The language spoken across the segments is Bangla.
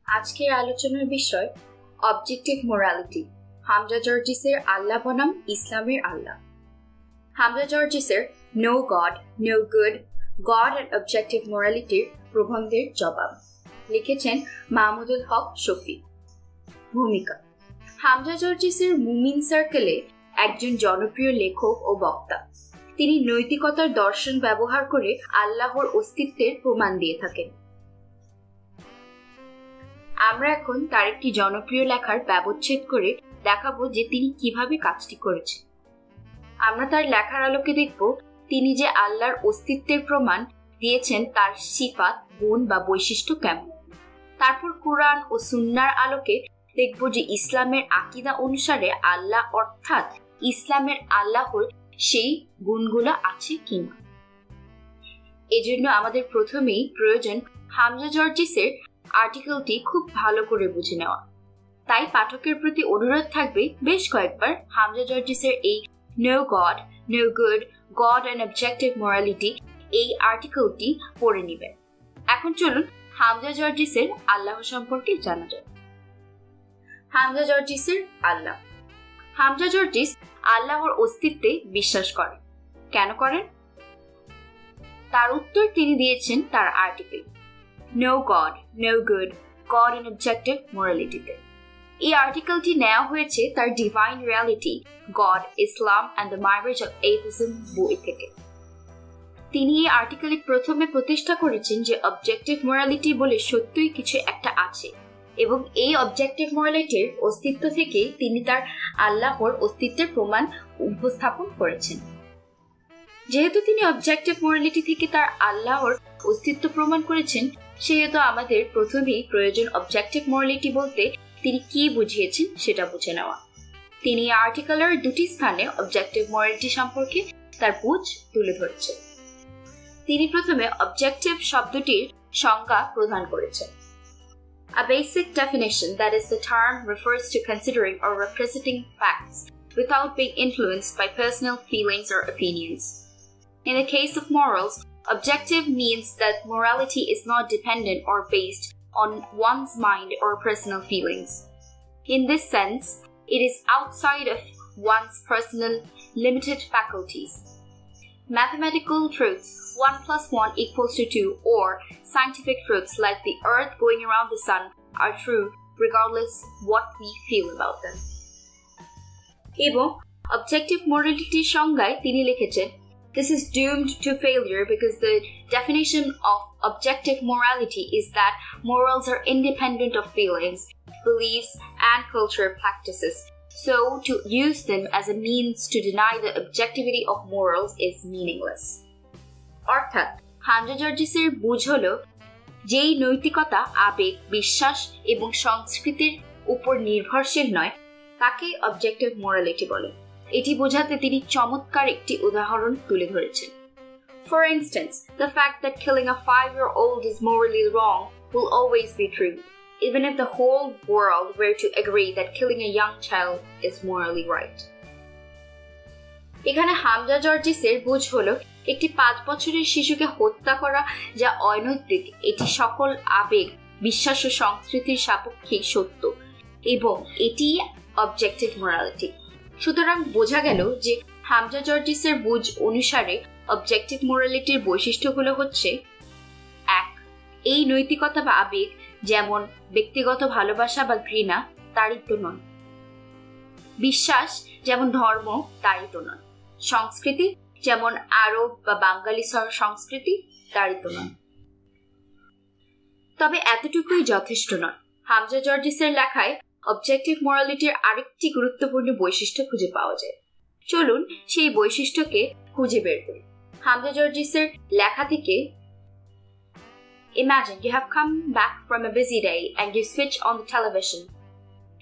আজকের আলোচনার বিষয় অবজেক্টিভ মোরালিটি। হামজা জর্জিসের আল্লাহ বনাম ইসলামের আল্লাহ। হামজা জর্জিসের no god, no good, god and objective মোরালিটির প্রবন্ধের জবাব লিখেছেন মাহমুদুল হক শফি। ভূমিকা: হামজা জর্জিসের মুমিন সার্কেলে একজন জনপ্রিয় লেখক ও বক্তা। তিনি নৈতিকতার দর্শন ব্যবহার করে আল্লাহর অস্তিত্বের প্রমাণ দিয়ে থাকেন। আমরা এখন তার একটি জনপ্রিয় লেখার ব্যবচ্ছেদ করে দেখাবো যে তিনি কিভাবে কাজটি করেছেন। আমরা তার লেখার আলোকে দেখব তিনি যে আল্লাহর অস্তিত্বের প্রমাণ দিয়েছেন তার সিফাত, গুণ বা বৈশিষ্ট্য কেমন। তারপর কোরআন ও সুন্নাহর আলোকে দেখব যে ইসলামের আকীদা অনুসারে আল্লাহ অর্থাৎ ইসলামের আল্লাহর সেই গুণগুলো আছে কিনা। এজন্য আমাদের প্রথমেই প্রয়োজন হামজা জর্জিসের আর্টিকেলটি খুব ভালো করে বুঝে নেওয়া। তাই পাঠকের প্রতি অনুরোধ থাকবে বেশ কয়েকবার হামজা জর্জিসের এই no god, no good, god and objective morality এই আর্টিকেলটি পড়ে নেবেন। এখন চলুন হামজা জর্জিসের আল্লাহ সম্পর্কে জানা যায়। হামজা জর্জিসের আল্লাহ। হামজা জর্জিস আল্লাহর অস্তিত্বে বিশ্বাস করেন। কেন করেন? তার উত্তর তিনি দিয়েছেন তার article no god, no good, god and objective মোরালিটিতে। এই আর্টিকেলটি নেওয়া হয়েছে তার divine reality, God, Islam and the mirage of atheism বই থেকে। তিনি এই আর্টিকেলে প্রথমে প্রতিষ্ঠা করেছেন যে অবজেক্টিভ মোরালিটি বলে সত্যই কিছু একটা আছে এবং এই অবজেক্টিভ মোরালিটির অস্তিত্ব থেকে তিনি তার আল্লাহর অস্তিত্বের প্রমাণ উপস্থাপন করেছেন। যেহেতু তিনি অবজেক্টিভ মোরালিটি থেকে তার আল্লাহর অস্তিত্ব প্রমাণ করেছেন, সেহেতু আমাদের প্রথমেই প্রয়োজন অবজেক্টিভ মোরালিটি বলতে তিনি কি বুঝিয়েছেন সেটা বুঝে নেওয়া। তিনি আর্টিকেলের দুটি স্থানে অবজেক্টিভ মোরালিটি সম্পর্কে তার বুঝ তুলে ধরেছেন। তিনি প্রথমে অবজেক্টিভ শব্দটির সংজ্ঞা প্রদান করেছেন। A basic definition, that is, the term refers to considering or representing facts without being influenced by personal feelings or opinions. In the case of morals, objective means that morality is not dependent or based on one's mind or personal feelings. In this sense, it is outside of one's personal limited faculties. Mathematical truths 1 plus 1 equals to 2 or scientific truths like the earth going around the sun are true regardless what we feel about them. এবং objective morality সংজ্ঞায় তিনি লিখেছেন, this is doomed to failure because the definition of objective morality is that morals are independent of feelings, beliefs, and cultural practices. So, to use them as a means to deny the objectivity of morals is meaningless. অর্থাৎ হামজা জর্জিসের বুঝ হলো যেই নৈতিকতা আবেগ, বিশ্বাস এবং সংস্কৃতির উপর নির্ভরশীল নয় তাকে অবজেক্টিভ মোরালিটি বলে। এটি বোঝাতে তিনি চমৎকার একটি উদাহরণ তুলে ধরেছেন। For instance, the fact that killing a 5-year-old is morally wrong will always be true, even if the whole world were to agree that killing a young child is morally right. এখানে হামজা জর্জিসের বুঝ হলো একটি 5 বছরের শিশুকে হত্যা করা যা অনৈতিক, এটি সকল আবেগ, বিশ্বাস ও সংস্কৃতির সাপেক্ষে সত্য এবং এটি অবজেক্টিভ মোরালিটি। সুতরাং বোঝা গেল যে হামজা জর্জিসের বুঝ অনুসারে অবজেক্টিভ মোরালিটির বৈশিষ্ট্যগুলো হচ্ছে: 1. এই নৈতিকতা বা আবেগ যেমন ব্যক্তিগত ভালোবাসা বা ঘৃণা তাড়িত নয়। বিশ্বাস যেমন ধর্ম তাড়িত নয়। সংস্কৃতি যেমন আরব বা বাঙালি সংস্কৃতি তাড়িত নয়। তবে এতটুকুই যথেষ্ট নয়। হামজা জর্জিসের লেখায় অবজেক্টিভ মোরালিটির আরেকটি গুরুত্বপূর্ণ বৈশিষ্ট্য খুঁজে পাওয়া যায়। চলুন সেই বৈশিষ্ট্যকে খুঁজে বের করি। হামজা জর্জিসের লেখা থেকে Imagine you have come back from a busy day and you switch on the television.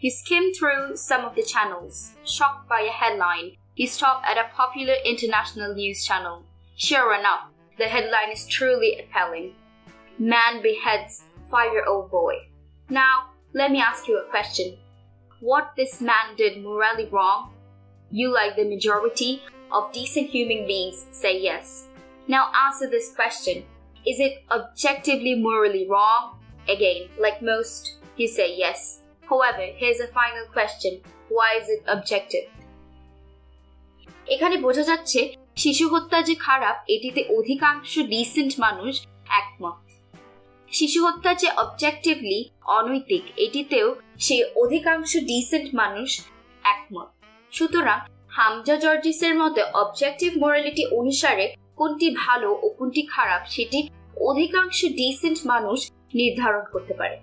You skim through some of the channels. Shocked by a headline, you stop at a popular international news channel. Sure enough, the headline is truly appalling. Man beheads 5-year-old boy. Now, let me ask you a question. What this man did morally wrong? You, like the majority of decent human beings, say yes. Now answer this question. Is it objectively morally wrong? Again, like most You say yes. However, here's a final question. Why is it objective? এখানে বোঝা যাচ্ছে শিশু হত্যা যে খারাপ এটিতে অধিকাংশ ডিসেন্ট মানুষ একমত। শিশু হত্যা যে অবজেক্টিভলি অনৈতিক এটিতেও সেই অধিকাংশ ডিসেন্ট মানুষ একমত। সুতরাং হামজা জর্জিসের মতে অবজেক্টিভ মোরালিটি অনুসারে কোনটি ভালো ও কোনটি খারাপ সেটি অধিকাংশ ডিসেন্ট মানুষ নির্ধারণ করতে পারে।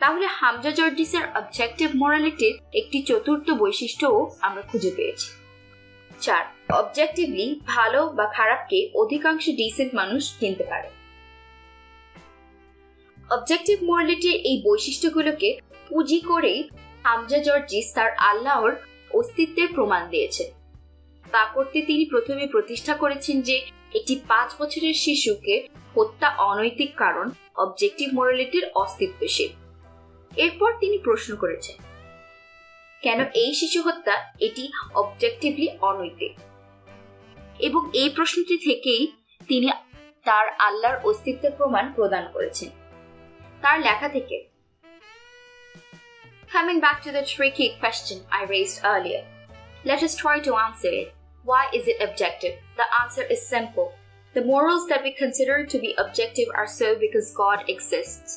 তাহলে হামজা জর্জিসের অবজেক্টিভ মোরালিটির একটি চতুর্থ বৈশিষ্ট্যও আমরা খুঁজে পেয়েছি। 4. অবজেক্টিভলি ভালো বা খারাপকে অধিকাংশ ডিসেন্ট মানুষ চিনতে পারে। অবজেক্টিভ মোরালিটির এই বৈশিষ্ট্যগুলোকে পুঁজি করেই হামজা জর্জিস তার আল্লাহর অস্তিত্বের প্রমাণ দিয়েছে। তা করতে তিনি প্রথমে প্রতিষ্ঠা করেছেন যে একটি 5 বছরের শিশুকে হত্যা অনৈতিক কারণ অবজেক্টিভ মোরালিটির অস্তিত্বশীল। এরপর তিনি প্রশ্ন করেছেন কেন এই শিশু হত্যা এটি অবজেক্টিভলি অনৈতিক, এবং এই প্রশ্নটি থেকেই তিনি তার আল্লাহর অস্তিত্বের প্রমাণ প্রদান করেছেন। তার লেখা থেকে Coming back to the tricky question I raised earlier, let us try to answer it. Why is it objective? The answer is simple. The morals that we consider to be objective are so because God exists.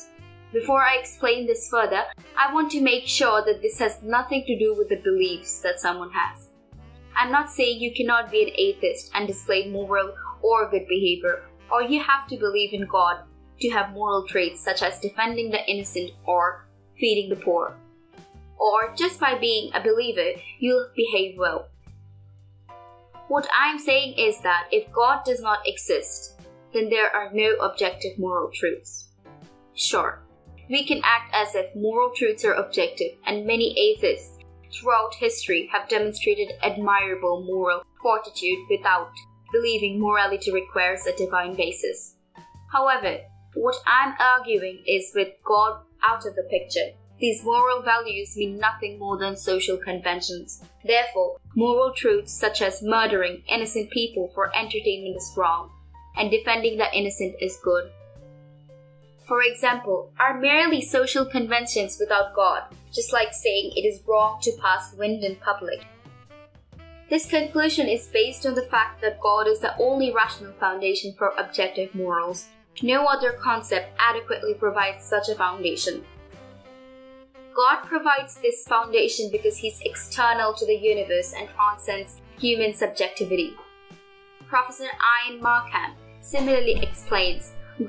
Before I explain this further, I want to make sure that this has nothing to do with the beliefs that someone has. I'm not saying you cannot be an atheist and display moral or good behavior, or you have to believe in God to have moral traits such as defending the innocent or feeding the poor. Or just by being a believer, you'll behave well. What I'm saying is that if God does not exist, then there are no objective moral truths. Sure, we can act as if moral truths are objective, and many atheists throughout history have demonstrated admirable moral fortitude without believing morality requires a divine basis. However, what I'm arguing is with God out of the picture. These moral values mean nothing more than social conventions. Therefore, moral truths such as murdering innocent people for entertainment is wrong, and defending the innocent is good. For example, are merely social conventions without God, just like saying it is wrong to pass wind in public. This conclusion is based on the fact that God is the only rational foundation for objective morals. No other concept adequately provides such a foundation. God provides this foundation because He's external to the universe and transcends human subjectivity. Professor Ian Markham similarly explains,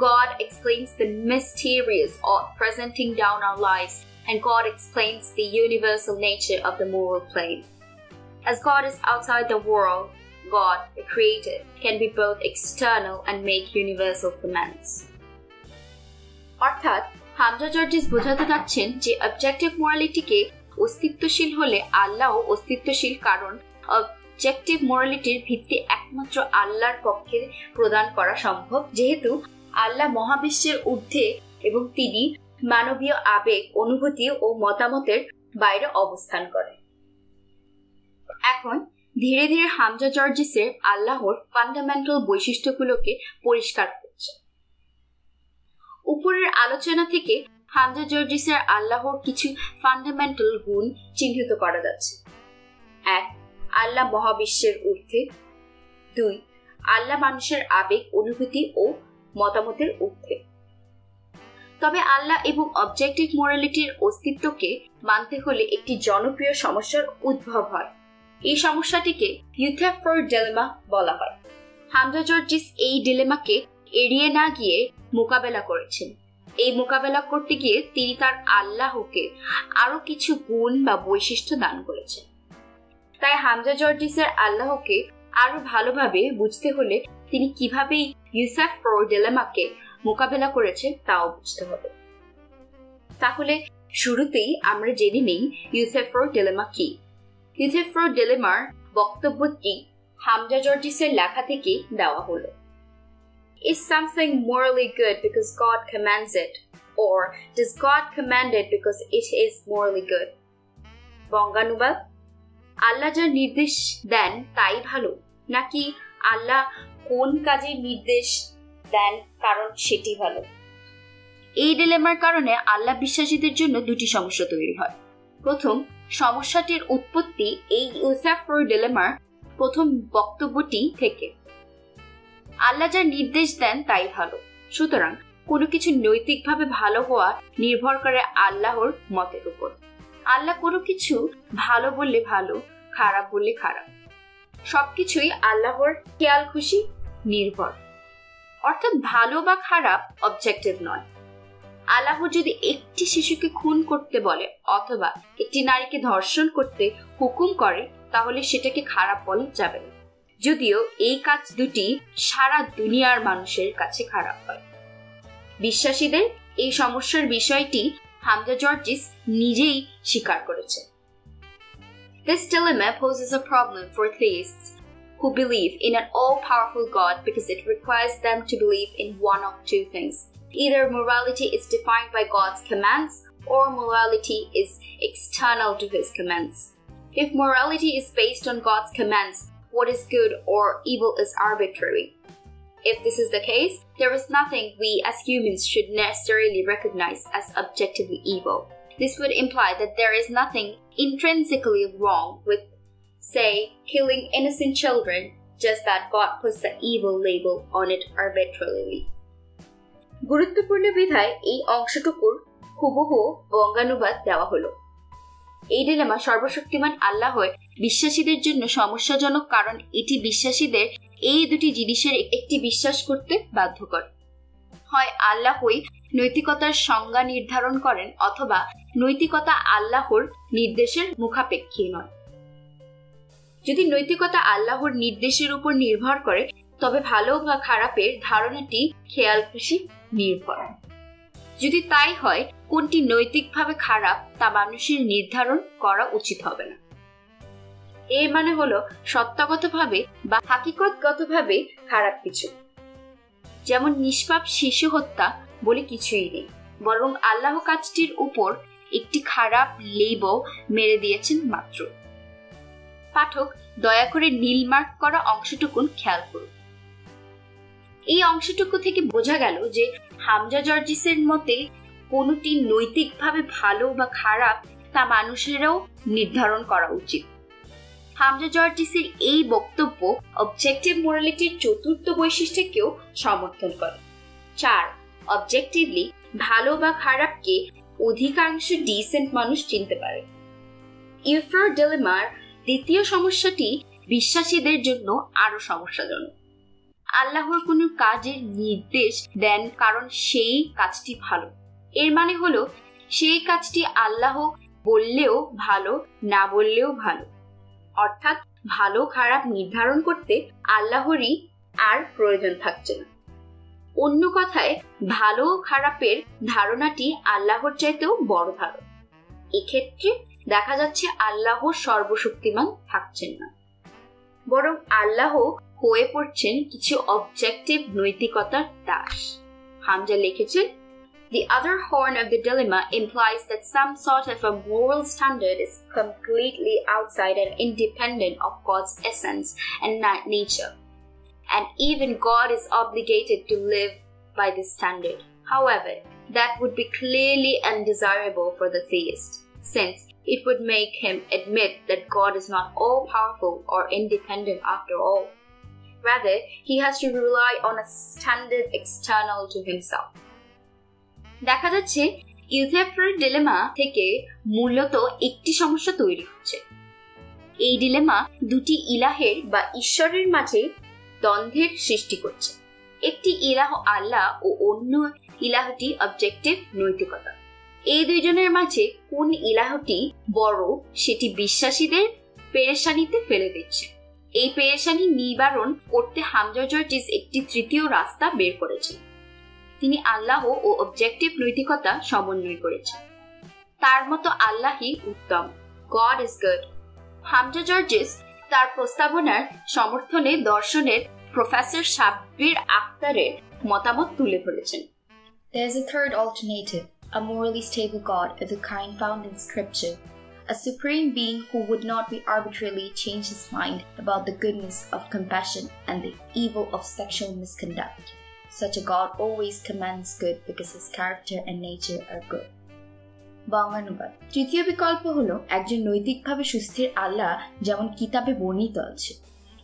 God explains the mysterious or presenting down our lives, and God explains the universal nature of the moral plane. As God is outside the world, God, the Creator, can be both external and make universal commands. অর্থাৎ হামজা জর্জিস বোঝাতে যাচ্ছেন যে অবজেক্টিভ মোরালিটিকে অস্তিত্বশীল হলে আল্লাহও অস্তিত্বশীল, কারণ অবজেক্টিভ মোরালিটির ভিত্তি একমাত্র আল্লাহর পক্ষে প্রদান করা সম্ভব, যেহেতু আল্লাহ মহাবিশ্বের ঊর্ধ্বে এবং তিনি মানবীয় আবেগ, অনুভূতি ও মতামতের বাইরে অবস্থান করে। এখন ধীরে ধীরে হামজা জর্জিসের আল্লাহর ফান্ডামেন্টাল বৈশিষ্ট্যগুলোকে পরিষ্কার করছে। উপরের আলোচনা থেকে হামজা জর্জিসের আল্লাহর কিছু ফান্ডামেন্টাল গুণ চিহ্নিত করা যাচ্ছে। 1. আল্লাহ মহাবিশ্বের ঊর্ধ্বে। 2. আল্লাহ মানুষের আবেগ, অনুভূতি ও মতামতের ঊর্ধ্বে। তবে আল্লাহ এবং অবজেক্টিভ মোরালিটির অস্তিত্বকে মানতে হলে একটি জনপ্রিয় সমস্যার উদ্ভব হয়। এই সমস্যাটিকে ইউথেফর ডিলেমা বলা হয়। হামজা জর্জিস এই ডিলেমাকে এড়িয়ে না গিয়ে মোকাবেলা করেছেন। এই মোকাবেলা করতে গিয়ে তিনি তার আল্লাহকে আরো কিছু গুণ বা বৈশিষ্ট্য দান করেছেন। তাই হামজা জর্জিসের আল্লাহকে আরো ভালোভাবে বুঝতে হলে তিনি কিভাবে ইউথেফর ডিলেমাকে মোকাবেলা করেছেন তাও বুঝতে হবে। তাহলে শুরুতেই আমরা জেনে নেই ইউথেফর ডিলেমা কি। ইউথেফর ডিলেমার বক্তব্যটি হামজা জর্জিসের লেখা থেকে দেওয়া হলো। Is something morally good because God commands it? Or does God command it because it is morally good? বঙ্গানুবাদ: আল্লাহ যা নির্দেশ দেন তাই ভালো, নাকি আল্লাহ কোন কাজের নির্দেশ দেন কারণ সেটি ভালো? এই ডিলেমার কারণে আল্লাহ বিশ্বাসীদের জন্য দুটি সমস্যা তৈরি হয়। প্রথম সমস্যাটির উৎপত্তি এই ইউসেফর ডিলেমার প্রথম বক্তব্যটি থেকে। আল্লাহ যা নির্দেশ দেন তাই ভালো, সুতরাং কোনো কিছু নৈতিকভাবে ভালো হওয়া নির্ভর করে আল্লাহর মতের উপর। আল্লাহ কোনো কিছু ভালো বললে ভালো, খারাপ বললে খারাপ, সবকিছুই আল্লাহর খেয়াল খুশি নির্ভর। অর্থাৎ ভালো বা খারাপ অবজেক্টিভ নয়। আল্লাহ যদি একটি শিশুকে খুন করতে বলে অথবা একটি নারীকে ধর্ষণ করতে হুকুম করে, তাহলে সেটাকে খারাপ বলা যাবে না, যদিও এই কাজ দুটি সারা দুনিয়ার মানুষের কাছে খারাপ হয়। বিশ্বাসীদের এই সমস্যার বিষয়টি হামজা জর্জিস নিজেই স্বীকার করেছে। This dilemma poses a problem for theists who believe in an all-powerful God because it requires them to believe in one of two things. Either morality is defined by God's commands or morality is external to his commands. If morality is based on God's commands, what is good or evil is arbitrary. If this is the case, there is nothing we as humans should necessarily recognize as objectively evil. This would imply that there is nothing intrinsically wrong with, say, killing innocent children, just that God puts the evil label on it arbitrarily. গুরুত্বপূর্ণ বিধায় এই অংশটুকুর হুবহু বঙ্গানুবাদ দেওয়া হলো। এই ডিলেমা সর্বশক্তিমান আল্লাহর বিশ্বাসীদের জন্য সমস্যাজনক, কারণ এটি বিশ্বাসীদের এই দুটি জিনিসের একটি বিশ্বাস করতে বাধ্য করে। হয় আল্লাহই নৈতিকতার সংজ্ঞা নির্ধারণ করেন অথবা নৈতিকতা আল্লাহর নির্দেশের মুখাপেক্ষী নয়। যদি নৈতিকতা আল্লাহর নির্দেশের উপর নির্ভর করে, তবে ভালো বা খারাপের ধারণাটি খেয়াল খুশি নির্ভর। যদি তাই হয়, কোনটি নৈতিকভাবে খারাপ তা মানুষের নির্ধারণ করা উচিত হবে না। এর মানে হলো সত্তাগতভাবে বা হাকিকতগতভাবে খারাপ কিছু, যেমন নিষ্পাপ শিশু হত্যা বলে কিছুই নেই, বরং আল্লাহ কাজটির উপর একটি খারাপ লেবেল মেরে দিয়েছেন মাত্র। পাঠক দয়া করে নীল মার্ক করা অংশটুকুন খেয়াল করুন। এই অংশটুকু থেকে বোঝা গেল যে হামজা জর্জিসের মতে কোনটি নৈতিকভাবে ভালো বা খারাপ তা মানুষেরও নির্ধারণ করা উচিত। হামজা জর্জিসের এই বক্তব্য অবজেক্টিভ মোরালিটির চতুর্থ বৈশিষ্ট্যকেও সমর্থন করে। 4. অবজেক্টিভলি ভালো বা খারাপকে অধিকাংশ ডিসেন্ট মানুষ চিনতে পারে। ইউফ্রো ডিলেমার দ্বিতীয় সমস্যাটি বিশ্বাসীদের জন্য আরো সমস্যাজনক। আল্লাহর কোনো কাজের নির্দেশ দেন কারণ সেই কাজটি ভালো। এর মানে হলো সেই কাজটি আল্লাহ বললেও ভালো, না বললেও ভালো। অর্থাৎ ভালো খারাপ নির্ধারণ করতে আল্লাহরই আর প্রয়োজন থাকছে না। অন্য কথায় ভালো খারাপের ধারণাটি আল্লাহর চাইতেও বড় ধারণা। এক্ষেত্রে দেখা যাচ্ছে আল্লাহ সর্বশক্তিমান থাকছেন না, বরং আল্লাহ হয়ে পড়ছেন কিছু অবজেক্টিভ নৈতিকতার দাস। হামজা লিখেছেন, The other horn of the dilemma implies that some sort of a moral standard is completely outside and independent of God's essence and nature, and even God is obligated to live by this standard. However, that would be clearly undesirable for the theist, since it would make him admit that God is not all-powerful or independent after all. Rather, he has to rely on a standard external to himself. দেখা যাচ্ছে ইউথেফ্রের ডিলেমা থেকে মূলত একটি সমস্যা তৈরি হচ্ছে। এই ডিলেমা দুটি ইলাহের বা ঈশ্বরের মাঝে দ্বন্দ্বের সৃষ্টি করছে। একটি ইলাহ আল্লাহ ও অন্য ইলাহটি অবজেক্টিভ নৈতিকতা। এই দুইজনের মাঝে কোন ইলাহটি বড় সেটি বিশ্বাসীদের পেরেশানিতে ফেলে দিচ্ছে। এই পেরেশানি নিবারণ করতে হামজা জর্জিস একটি তৃতীয় রাস্তা বের করেছেন। তিনি আল্লাহ ও অবজেক্টিভ নৈতিকতা সমন্বয় করেছেন। তার মতো আল্লাহই উত্তম, গড ইজ গুড। হামজা জর্জিস তার প্রস্তাবনার সমর্থনে দর্শনের প্রফেসর সাব্বির আক্তারের মতামত তুলে ধরেছেন। There is a third alternative, a morally stable God of the kind found in Scripture, a supreme being who would not be arbitrarily change his mind about the goodness of compassion and the evil of sexual misconduct. Such a God always commands good because his character and nature are good. বঙ্গানুবাদ। তৃতীয় বিকল্প হলো একজন নৈতিকভাবে সুস্থির আল্লাহ যেমন কিতাবে বর্ণিত আছে।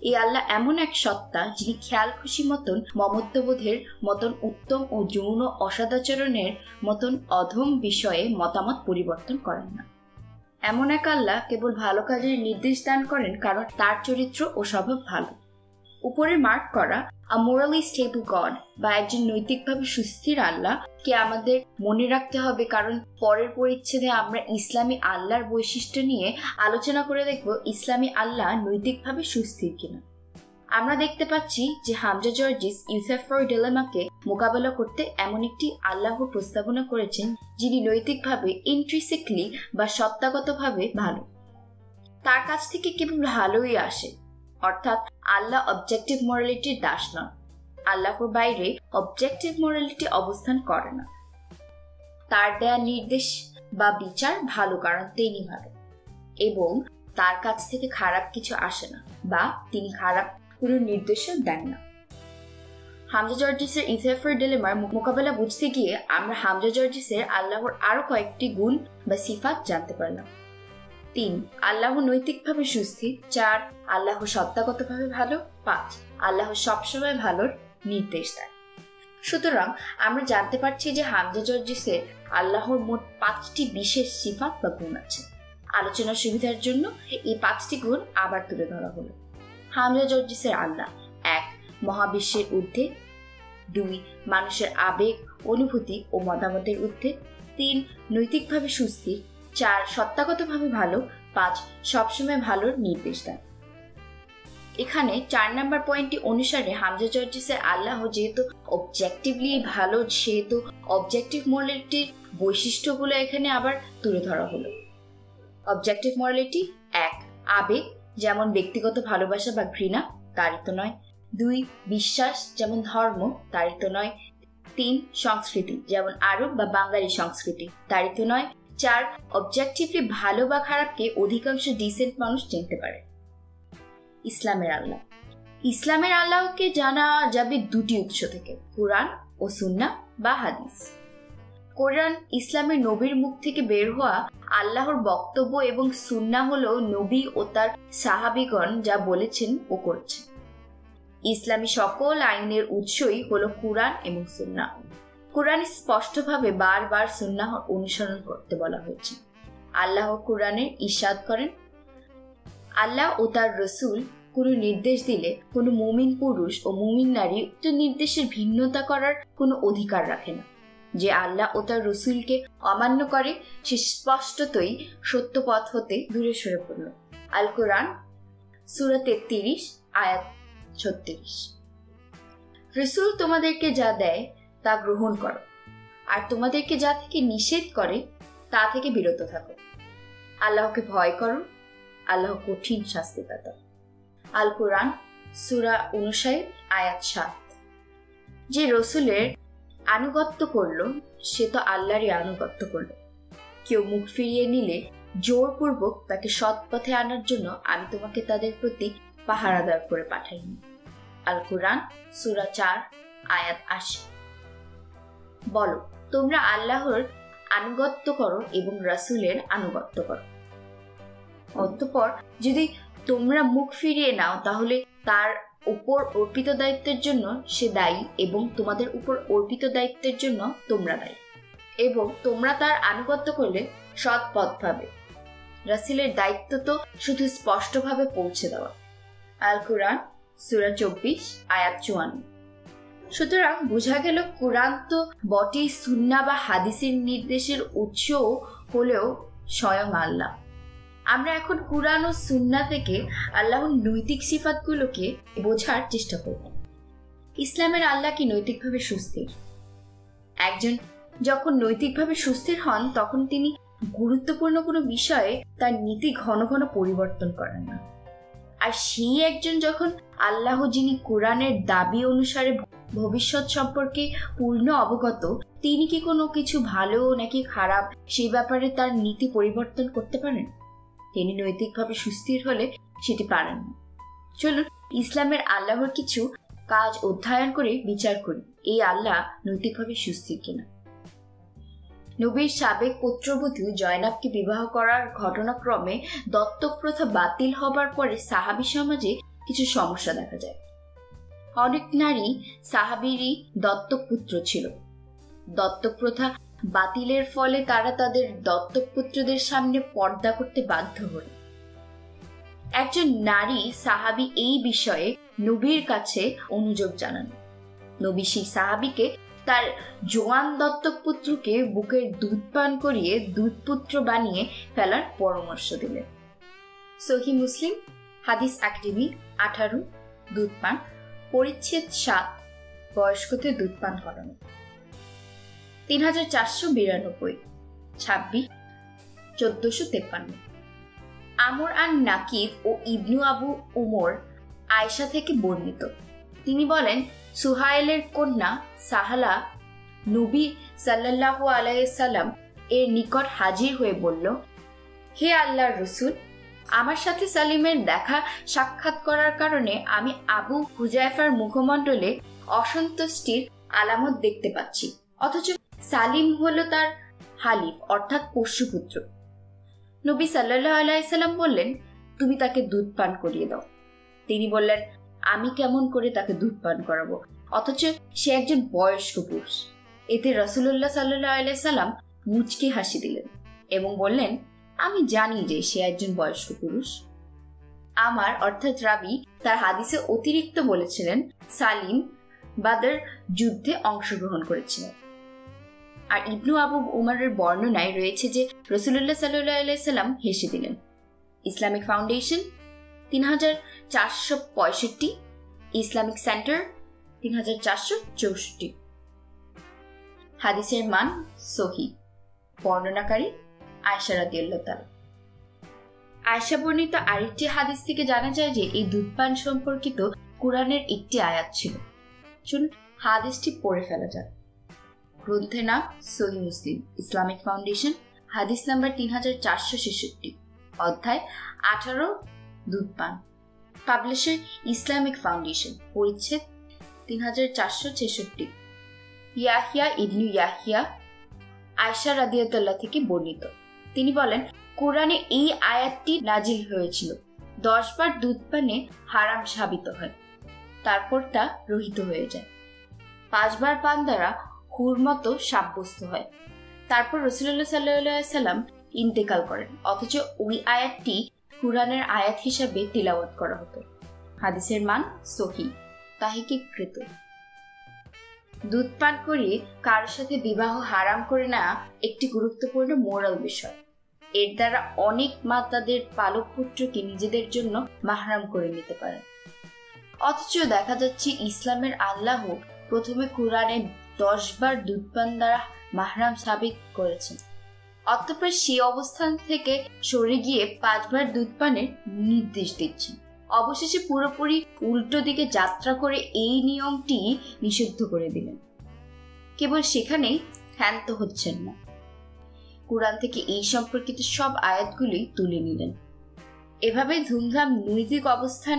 এই আল্লাহ এমন এক সত্তা যিনি খেয়াল খুশি মতন মমত্ববোধের মতন উত্তম ও যৌন অসদাচরণের মতন অধম বিষয়ে মতামত পরিবর্তন করেন না। এমন এক আল্লাহ কেবল ভালো কাজের নির্দেশ দান করেন কারণ তার চরিত্র ও স্বভাব ভালো। উপরে মার্ক করা আ মোরালি স্টেবল গড বা একজন নৈতিকভাবে সুস্থির আল্লাহ কে আমাদের মনে রাখতে হবে, কারণ পরের পরিচ্ছেদে আমরা ইসলামী আল্লাহর বৈশিষ্ট্য নিয়ে আলোচনা করে দেখব ইসলামী আল্লাহ নৈতিকভাবে সুস্থির কিনা। আমরা দেখতে পাচ্ছি যে হামজা জর্জিস ইউসেফর ডিলেমাকে মোকাবেলা করতে এমন একটি আল্লাহর প্রস্তাবনা করেছেন যিনি নৈতিকভাবে ইন্ট্রিনসিকলি বা সত্তাগতভাবে ভালো। তার কাছ থেকে কেবল ভালোই আসে, অর্থাৎ আল্লাহ অবজেক্টিভ মোরালিটির দাস নন। আল্লাহর বাইরে অবজেক্টিভ মোরালিটি অবস্থান করে না। তার দেয়া নির্দেশ বা বিচার ভালো কারণ তিনি ভালো, এবং তার কাছ থেকে খারাপ কিছু আসে না বা তিনি খারাপ কোনো নির্দেশও দেন না। হামজা জর্জিসের ইউসেফর ডিলেমার মোকাবেলা বুঝতে গিয়ে আমরা হামজা জর্জিসের আল্লাহর আরো কয়েকটি গুণ বা সিফাত জানতে পারলাম। 3. আল্লাহ নৈতিকভাবে সুস্থির। 4. আল্লাহ সত্তাগতভাবে ভালো। 5. আল্লাহ সবসময় ভালোর নির্দেশ দেন। সুতরাং আমরা জানতে পারছি যে হামজা জর্জিসের আল্লাহর মোট 5টি বিশেষ সিফাত বা গুণ আছে। আলোচনার সুবিধার জন্য এই 5টি গুণ আবার তুলে ধরা হলো। হামজা জর্জিসের আল্লাহ: 1. মহাবিশ্বের ঊর্ধ্বে। 2. মানুষের আবেগ, অনুভূতি ও মতামতের ঊর্ধ্বে। 3. নৈতিকভাবে সুস্থির। 4. সত্তাগতভাবে ভালো। 5. সবসময় ভালোর নির্দেশ দেন। এখানে 4 নম্বর পয়েন্টটি অনুসারে হামজা জর্জিসের আল্লাহ যেহেতু অবজেক্টিভলি ভালো, সেহেতু অবজেক্টিভ মোরালিটির বৈশিষ্ট্যগুলো এখানে আবার তুলে ধরা হলো। Objective morality: 1. আবেগ, যেমন ব্যক্তিগত ভালোবাসা বা ঘৃণা, তারিত নয়। 2. বিশ্বাস, যেমন ধর্ম, তারিত নয়। 3. সংস্কৃতি, যেমন আরব বা বাঙালি সংস্কৃতি, তারিত নয়। 4. অবজেক্টিভলি ভালো বা খারাপকে অধিকাংশ ডিসেন্ট মানুষ চিনতে পারে। ইসলামের আল্লাহ: ইসলামের আল্লাহকে জানা যাবে 2টি উৎস থেকে, কুরআন ও সুন্নাহ বা হাদিস। কোরআন ইসলামের নবীর মুখ থেকে বের হওয়া আল্লাহর বক্তব্য এবং সুন্নাহ হলো নবী ও তার সাহাবীগণ যা বলেছেন ও করেছেন। ইসলামী সকল আইনের উৎসই হলো কুরআন এবং সুন্নাহ। কুরআনে স্পষ্টভাবে বারবার সুন্নাহ অনুসরণ করতে বলা হয়েছে। আল্লাহ কুরআনে ইরশাদ করেন, আল্লাহ ও তার রসুল কোনো নির্দেশ দিলে কোনো মুমিন পুরুষ ও মুমিন নারী উক্ত নির্দেশের ভিন্নতা করার কোনো অধিকার রাখে না। যে আল্লাহ ও তার রসুলকে অমান্য করে সে স্পষ্টতই সত্য পথ হতে দূরে সরে পড়ল। আল কোরআন সূরা 33 আয়াত 36। রসুল তোমাদেরকে যা দেয় তা গ্রহণ করো, আর তোমাদেরকে যা থেকে নিষেধ করে তা থেকে বিরত থাকো। আল্লাহকে ভয় করো, আল্লাহ কঠিন শাস্তিদাতা। আল কোরআন সূরা 59 আয়াত 7। যে রসুলের আনুগত্য করলো সে তো আল্লাহরই আনুগত্য করলো। কেউ মুখ ফিরিয়ে নিলে জোরপূর্বক তাকে সৎ পথে আনার জন্য আমি তোমাকে তাদের প্রতি পাহারাদার করে পাঠাইনি। আল কোরআন সূরা 4 আয়াত 80। বলো, তোমরা আল্লাহর আনুগত্য করো এবং রাসূলের আনুগত্য করো। অতঃপর যদি তোমরা মুখ ফিরিয়ে নাও তাহলে তার উপর অর্পিত দায়িত্বের জন্য সে দায়ী এবং তোমাদের উপর অর্পিত দায়িত্বের জন্য তোমরা দায়ী, এবং তোমরা তার আনুগত্য করলে সৎ পথ পাবে। রাসূলের দায়িত্ব তো শুধু স্পষ্টভাবে পৌঁছে দেওয়া। আল কোরআন সূরা 24 আয়াত 54। সুতরাং বোঝা গেল কোরআন তো বটেই, সুন্নাহ বা হাদিসের নির্দেশের উৎস হলেও স্বয়ং আল্লাহ। আমরা এখন কুরআন ও সুন্নাহ থেকে আল্লাহর নৈতিক সিফাতগুলোকে বোঝার চেষ্টা করব। ইসলামের আল্লাহ কি নৈতিকভাবে সুস্থির? একজন যখন নৈতিকভাবে সুস্থির হন তখন তিনি গুরুত্বপূর্ণ কোনো বিষয়ে তার নীতি ঘন ঘন পরিবর্তন করেন না। আর সেই একজন যখন আল্লাহ যিনি কোরআনের দাবি অনুসারে ভবিষ্যৎ সম্পর্কে পূর্ণ অবগত, তিনি কি কোনো কিছু ভালো নাকি খারাপ সেই ব্যাপারে তার নীতি পরিবর্তন করতে পারেন? তিনি নৈতিকভাবে সুস্থির হলে সেটি পারেন না। চলুন ইসলামের আল্লাহর কিছু কাজ অধ্যয়ন করে বিচার করি এই আল্লাহ নৈতিকভাবে সুস্থির কিনা। নবীর সাবেক পুত্রবধূ জয়নাবকে বিবাহ করার ঘটনাক্রমে দত্তক প্রথা বাতিল হবার পরে সাহাবী সমাজে কিছু সমস্যা দেখা যায়। অনেক নারী সাহাবীরই দত্তক পুত্র ছিল। দত্তক প্রথা বাতিলের ফলে তারা তাদের দত্তক পুত্রদের সামনে পর্দা করতে বাধ্য হল। একজন নারী সাহাবী এই বিষয়ে নবীর কাছে অনুযোগ জানান। নবী সেই সাহাবীকে তার জোয়ান দত্তক পুত্রকে বুকের দুধ পান করিয়ে দুধপুত্র বানিয়ে ফেলার পরামর্শ দিলেন। সহি মুসলিম হাদিস একাডেমি 18 দুধ পান, পরিচ্ছেদ 7 বয়স্কদের দুধ পান করানো। 3492 26 1453। আমর আন নাকিব ও ইবনু আবু উমর আয়েশা থেকে বর্ণিত। তিনি বলেন, সুহাইলের কন্যা সাহালা নবী সাল্লাল্লাহু আলাইহি সাল্লাম এর নিকট হাজির হয়ে বলল, হে আল্লাহর রাসূল, আমার সাথে সালিমের দেখা সাক্ষাৎ করার কারণে আমি আবু হুজাইফার মুখমণ্ডলে অসন্তুষ্টির আলামত দেখতে পাচ্ছি, অথচ সালিম হলো তার হালিফ অর্থাৎ পোষ্যপুত্র। নবী সাল্লাল্লাহু আলাইহি সাল্লাম বললেন, তুমি তাকে দুধ পান করিয়ে দাও। তিনি বললেন, আমি কেমন করে তাকে দুধ পান করাবো, অথচ সে একজন বয়স্ক পুরুষ। এতে রাসূলুল্লাহ সাল্লাল্লাহু আলাইহি সাল্লাম মুচকি হাসি দিলেন এবং বললেন, আমি জানি যে সে একজন বয়স্ক পুরুষ। আমার অর্থাৎ রাবি তার হাদিসে অতিরিক্ত বলেছিলেন সালিম বাদর যুদ্ধে অংশগ্রহণ করেছিলেন। আর ইবনু আবু উমরের বর্ণনায় রয়েছে যে রাসূলুল্লাহ সাল্লাল্লাহু আলাইহি সাল্লাম হেসে দিলেন। Islamic foundation 3465, Islamic centre 3464। হাদিসের মান সহি। বর্ণনাকারী আয়েশা রাদিয়াল্লাহু তাআলা। আয়েশা বর্ণিত আরেকটি হাদিস থেকে জানা যায় যে এই দুধপান সম্পর্কিত কুরআনের একটি আয়াত ছিল। শুনুন, হাদিসটি পড়ে ফেলা যাক। গ্রন্থের নাম সহি মুসলিম, ইসলামিক ফাউন্ডেশন, হাদিস নাম্বার 3466, অধ্যায় 18 দুধপান, পাবলিশার ইসলামিক ফাউন্ডেশন, পরিচ্ছেদ 3466। ইয়াহিয়া ইবনু ইয়াহিয়া আয়েশা রাদিয়াল্লাহু থেকে বর্ণিত। তিনি বলেন, কোরআনে এই আয়াতটি নাজিল হয়েছিল, 10 বার দুধ পানে হারাম সাবিত হয়, তারপর তা রহিত হয়ে যায়। 5 বার পান দ্বারা হুর মতো সাব্যস্ত হয়, তারপর রাসূলুল্লাহ সাল্লাল্লাহু আলাইহি সাল্লাম ইন্তেকাল করেন, অথচ ওই আয়াতটি কুরআনের আয়াত হিসাবে তিলাওয়াত করা হতো। হাদিসের মান সহি, তাহকিককৃত। দুধ পান করিয়ে কারোর সাথে বিবাহ হারাম করে নেওয়া একটি গুরুত্বপূর্ণ মোরাল বিষয়। এর দ্বারা অনেক মা তাদের পালক পুত্রকে নিজেদের জন্য মাহরাম করে নিতে পারে। অথচ দেখা যাচ্ছে ইসলামের আল্লাহ প্রথমে কুরআনে 10 বার দুধ পান দ্বারা মাহরাম সাবিত করেছেন, অতঃপর সেই অবস্থান থেকে সরে গিয়ে 5 বার দুধ পানের নির্দেশ দিচ্ছেন। অবশেষে পুরোপুরি উল্টো দিকে যাত্রা করে এই নিয়মটি নিষিদ্ধ করে দিলেন। কেবল সেখানেই ক্ষান্ত হচ্ছেন না, কুরআন থেকে এই সম্পর্কিত সব আয়াতগুলি তুলে নিলেন। এভাবে ধুমধাম নৈতিক অবস্থান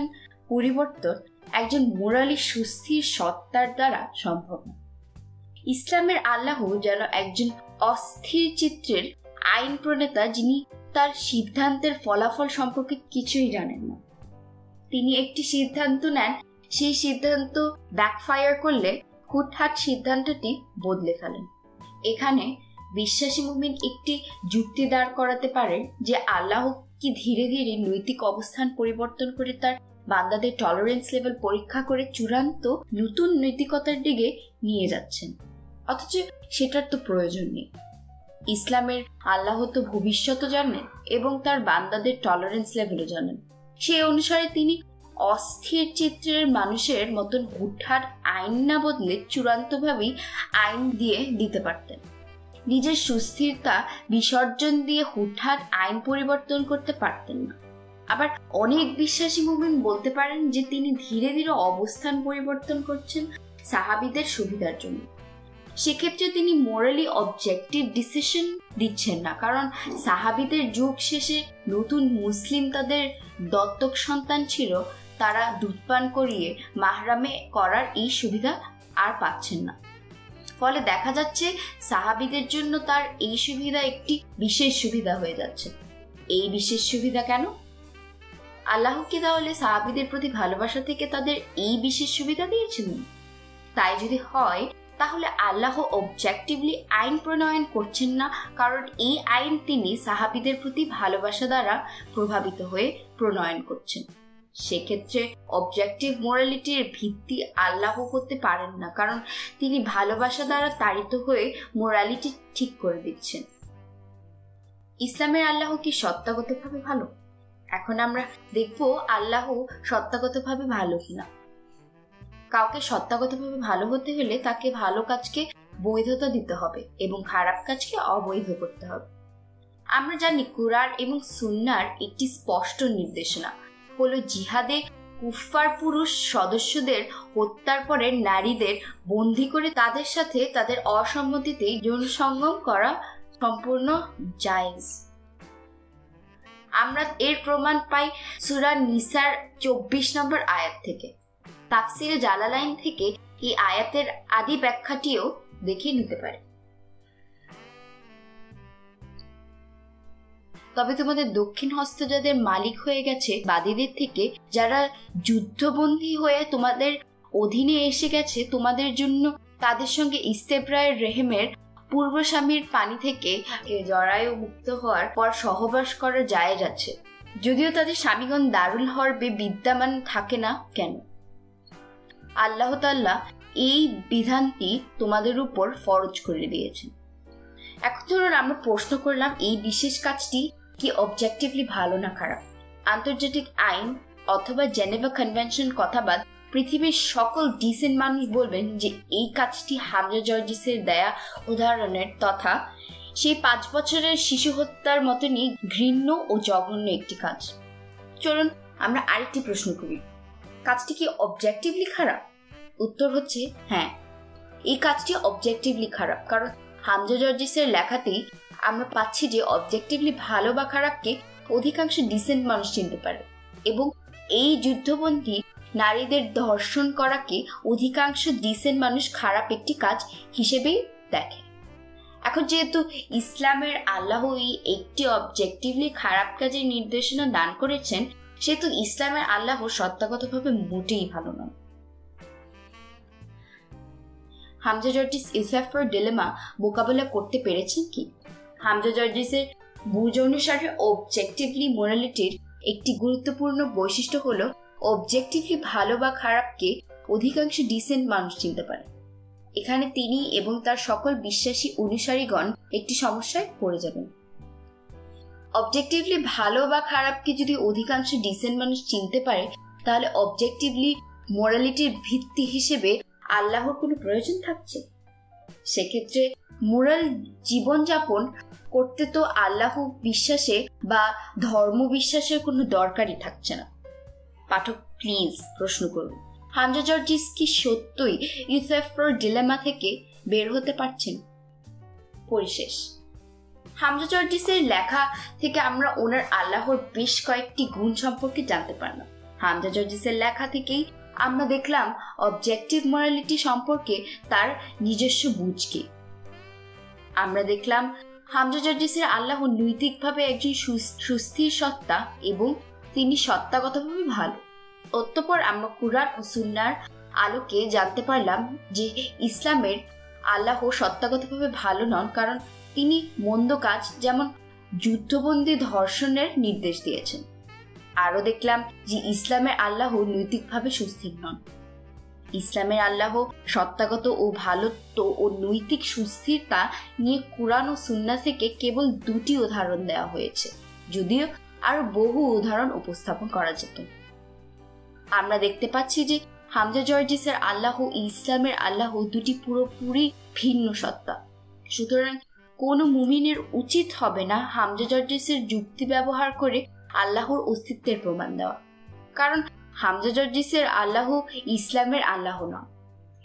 পরিবর্তন একজন মোরালি সুস্থির সত্তার দ্বারা সম্ভব না। ইসলামের আল্লাহ যেন একজন অস্থির চিত্রের আইন প্রণেতা, যিনি তার সিদ্ধান্তের ফলাফল সম্পর্কে কিছুই জানেন না। তিনি একটি সিদ্ধান্ত নেন, সেই সিদ্ধান্ত ব্যাকফায়ার করলে হুটহাট সিদ্ধান্তটি বদলে ফেলেন। এখানে বিশ্বাসী মুমিন একটি যুক্তি দাঁড় করাতে পারে যে আল্লাহ কি ধীরে ধীরে নৈতিক অবস্থান পরিবর্তন করে তার বান্দাদের টলারেন্স লেভেল পরীক্ষা করে চূড়ান্ত নতুন নৈতিকতার দিকে নিয়ে যাচ্ছেন, অথচ সেটার তো প্রয়োজন নেই। ইসলামের আল্লাহ তো ভবিষ্যৎও জানেন এবং তার বান্দাদের টলারেন্স লেভেলও জানেন। সেই অনুসারে তিনি অস্থির চিত্রের মানুষের মতন হুটহাট আইন না বদলে চূড়ান্তভাবেই আইন দিয়ে দিতে পারতেন। নিজের সুস্থিরতা বিসর্জন দিয়ে হুটহাট আইন পরিবর্তন করতে পারতেন না। আবার অনেক বিশ্বাসী মুমিন বলতে পারেন যে তিনি ধীরে ধীরে অবস্থান পরিবর্তন করছেন সাহাবীদের সুবিধার জন্য। সেক্ষেত্রে তিনি মোরালি অবজেক্টিভ ডিসিশন দিচ্ছেন না, কারণ সাহাবীদের যুগ শেষে নতুন মুসলিম তাদের দত্তক সন্তান ছিল, তারা দুধ পান করিয়ে মাহরামে করার এই সুবিধা আর পাচ্ছেন না। ফলে দেখা যাচ্ছে সাহাবীদের জন্য তার এই সুবিধা একটি বিশেষ সুবিধা হয়ে যাচ্ছে। এই বিশেষ সুবিধা কেন? আল্লাহ কি তাহলে সাহাবীদের প্রতি ভালোবাসা থেকে তাদের এই বিশেষ সুবিধা দিয়েছেন? তাই যদি হয়, তাহলে আল্লাহ অবজেক্টিভলি আইন প্রণয়ন করছেন না, কারণ এই আইন তিনি সাহাবীদের প্রতি ভালোবাসা দ্বারা প্রভাবিত হয়ে প্রণয়ন করছেন। সেক্ষেত্রে অবজেক্টিভ মোরালিটির ভিত্তি আল্লাহ হতে পারেন না, কারণ তিনি ভালোবাসা দ্বারা তাড়িত হয়ে মোরালিটি ঠিক করে দিচ্ছেন। ইসলামের আল্লাহ কি সত্তাগতভাবে ভালো? এখন আমরা দেখব আল্লাহ সত্তাগতভাবে ভালো কিনা। কাউকে সত্তাগতভাবে ভালো হতে হলে তাকে ভালো কাজকে বৈধতা দিতে হবে এবং খারাপ কাজকে অবৈধ করতে হবে। আমরা জানি কুরআন এবং সুন্নাহর একটি স্পষ্ট নির্দেশনা হলো জিহাদে কুফফার পুরুষ সদস্যদের হত্যার পরে নারীদের বন্দী করে তাদের সাথে তাদের অসম্মতিতে যৌন সঙ্গম করা সম্পূর্ণ জায়েজ। আমরা এর প্রমাণ পাই সূরা নিসার 24 নম্বর আয়াত থেকে। তাফসিরে জালালাইন থেকে এই আয়াতের আদি ব্যাখ্যাটিও দেখে নিতে পারে। তবে তোমাদের দক্ষিণ হস্ত যাদের মালিক হয়ে গেছে বাদীদের থেকে, যারা যুদ্ধবন্দী হয়ে তোমাদের অধীনে এসে গেছে, তোমাদের জন্য তাদের সঙ্গে ইস্তেব্রায়ের রেহেমের পূর্ব স্বামীর পানি থেকে জরায়ু মুক্ত হওয়ার পর সহবাস করা জায়েজ আছে, যদিও তাদের স্বামীগণ দারুল হরবে বিদ্যমান থাকে না কেন। আল্লাহ তাআলা এই বিধানটি তোমাদের উপর ফরজ করে দিয়েছেন। এখন ধরুন আমরা প্রশ্ন করলাম, এই বিশেষ কাজটি কি অবজেক্টিভলি ভালো না খারাপ? আন্তর্জাতিক আইন অথবা জেনেভা কনভেনশন কথা বাদ পৃথিবীর সকল ডিসেন্ট মানুষ বলবেন যে এই কাজটি হামজা জর্জিসের দেয়া উদাহরণের তথা সেই 5 বছরের শিশু হত্যার মতনই ঘৃণ্য ও জঘন্য একটি কাজ। চলুন আমরা আরেকটি প্রশ্ন করি, কাজটি কি অবজেক্টিভলি খারাপ? উত্তর হচ্ছে হ্যাঁ, এই কাজটি অবজেক্টিভলি খারাপ, কারণ হামজা জর্জিসের লেখাতেই আমরা পাচ্ছি যে অবজেক্টিভলি ভালো বা খারাপকে অধিকাংশ ডিসেন্ট মানুষ চিনতে পারে এবং এই যুদ্ধবন্দী নারীদের ধর্ষণ করাকে অধিকাংশ ডিসেন্ট মানুষ খারাপ একটি কাজ হিসেবেই দেখে। এখন যেহেতু ইসলামের আল্লাহ এই একটি অবজেক্টিভলি খারাপ কাজের নির্দেশনা দান করেছেন, সেহেতু ইসলামের আল্লাহ সত্তাগতভাবে মোটেই ভালো নয়। হামজা জর্জিস ইউসুফের ডিলেমা মোকাবেলা করতে পেরেছেন কি? হামজা জর্জিসের বুঝ অনুসারে অবজেক্টিভলি মোরালিটির একটি গুরুত্বপূর্ণ বৈশিষ্ট্য হলো অবজেক্টিভলি ভালো বা খারাপকে অধিকাংশ ডিসেন্ট মানুষ চিনতে পারে। এখানে তিনি এবং তার সকল বিশ্বাসী অনুসারীগণ একটি সমস্যায় পড়ে যাবেন। অবজেক্টিভলি ভালো বা খারাপকে যদি অধিকাংশ ডিসেন্ট মানুষ চিনতে পারে, তাহলে অবজেক্টিভলি মোরালিটির ভিত্তি হিসেবে আল্লাহর কোনো প্রয়োজন থাকছে? সেক্ষেত্রে মোরাল জীবনযাপন করতে তো আল্লাহ বিশ্বাসে বা ধর্ম বিশ্বাসের কোনো দরকারই থাকছে না। পাঠক প্লিজ প্রশ্ন করুন, হামজা জর্জিস কি সত্যই ইউসুফের ডিলেমা থেকে বের হতে পারছেন? পরিশেষ, হামজা জর্জিসের লেখা থেকে আমরা ওনার আল্লাহর বেশ কয়েকটি গুণ সম্পর্কে জানতে পারলাম। হামজা জর্জিসের লেখা থেকেই আমরা দেখলাম অবজেক্টিভ মোরালিটি সম্পর্কে তার নিজস্ব বুঝ কি। আমরা দেখলাম হামজা জর্জিসের আল্লাহ নৈতিকভাবে একজন সুস্থির সত্তা এবং তিনি সত্তাগতভাবে ভালো। অতঃপর আমরা কুরআন ও সুন্নাহর আলোকে জানতে পারলাম যে ইসলামের আল্লাহ সত্তাগতভাবে ভালো নন, কারণ তিনি মন্দ কাজ যেমন যুদ্ধবন্দী ধর্ষণের নির্দেশ দিয়েছেন। আরও দেখলাম যে ইসলামের আল্লাহ নৈতিকভাবে সুস্থির নন। ইসলামের আল্লাহ সত্তাগত ও ভালোত্ব ও নৈতিক সুস্থিরতা নিয়ে কুরআন ও সুন্নাহ থেকে কেবল 2টি উদাহরণ দেওয়া হয়েছে, যদিও আরো বহু উদাহরণ উপস্থাপন করা যেত। আমরা দেখতে পাচ্ছি যে হামজা জর্জিসের আল্লাহ ও ইসলামের আল্লাহ দুটি পুরোপুরি ভিন্ন সত্তা। সুতরাং কোনো মুমিনের উচিত হবে না হামজা জর্জিসের যুক্তি ব্যবহার করে আল্লাহর অস্তিত্বের প্রমাণ দেওয়া, কারণ হামজা জর্জিসের আল্লাহ ইসলামের আল্লাহ নয়।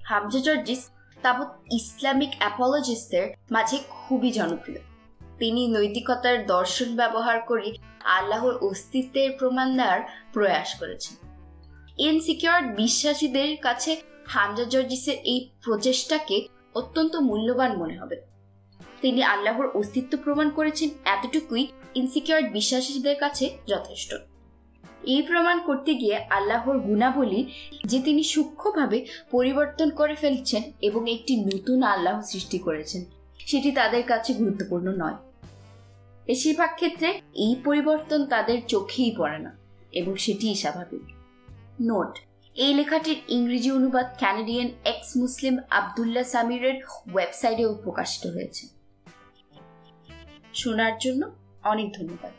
হামজা জর্জিস তাবৎ ইসলামিক অ্যাপোলজিস্টদের মাঝে খুবই জনপ্রিয়। তিনি নৈতিকতার দর্শন ব্যবহার করে আল্লাহর অস্তিত্বের প্রমাণ দেওয়ার প্রয়াস করেছেন। ইনসিকিউর বিশ্বাসীদের কাছে হামজা জর্জিসের এই প্রচেষ্টাকে অত্যন্ত মূল্যবান মনে হবে। তিনি আল্লাহর অস্তিত্ব প্রমাণ করেছেন এতটুকুই ইনসিকিউর বিশ্বাসীদের কাছে যথেষ্ট। এই প্রমাণ করতে গিয়ে আল্লাহর গুণাবলী যে তিনি সূক্ষ্মভাবে পরিবর্তন করে ফেলছেন এবং একটি নতুন আল্লাহ সৃষ্টি করেছেন সেটি তাদের কাছে গুরুত্বপূর্ণ নয়। বেশিরভাগ ক্ষেত্রে এই পরিবর্তন তাদের চোখেই পড়ে না এবং সেটিই স্বাভাবিক। নোট: এই লেখাটির ইংরেজি অনুবাদ ক্যানাডিয়ান এক্স মুসলিম আবদুল্লাহ সামিরের ওয়েবসাইটেও প্রকাশিত হয়েছে। শোনার জন্য অনেক ধন্যবাদ।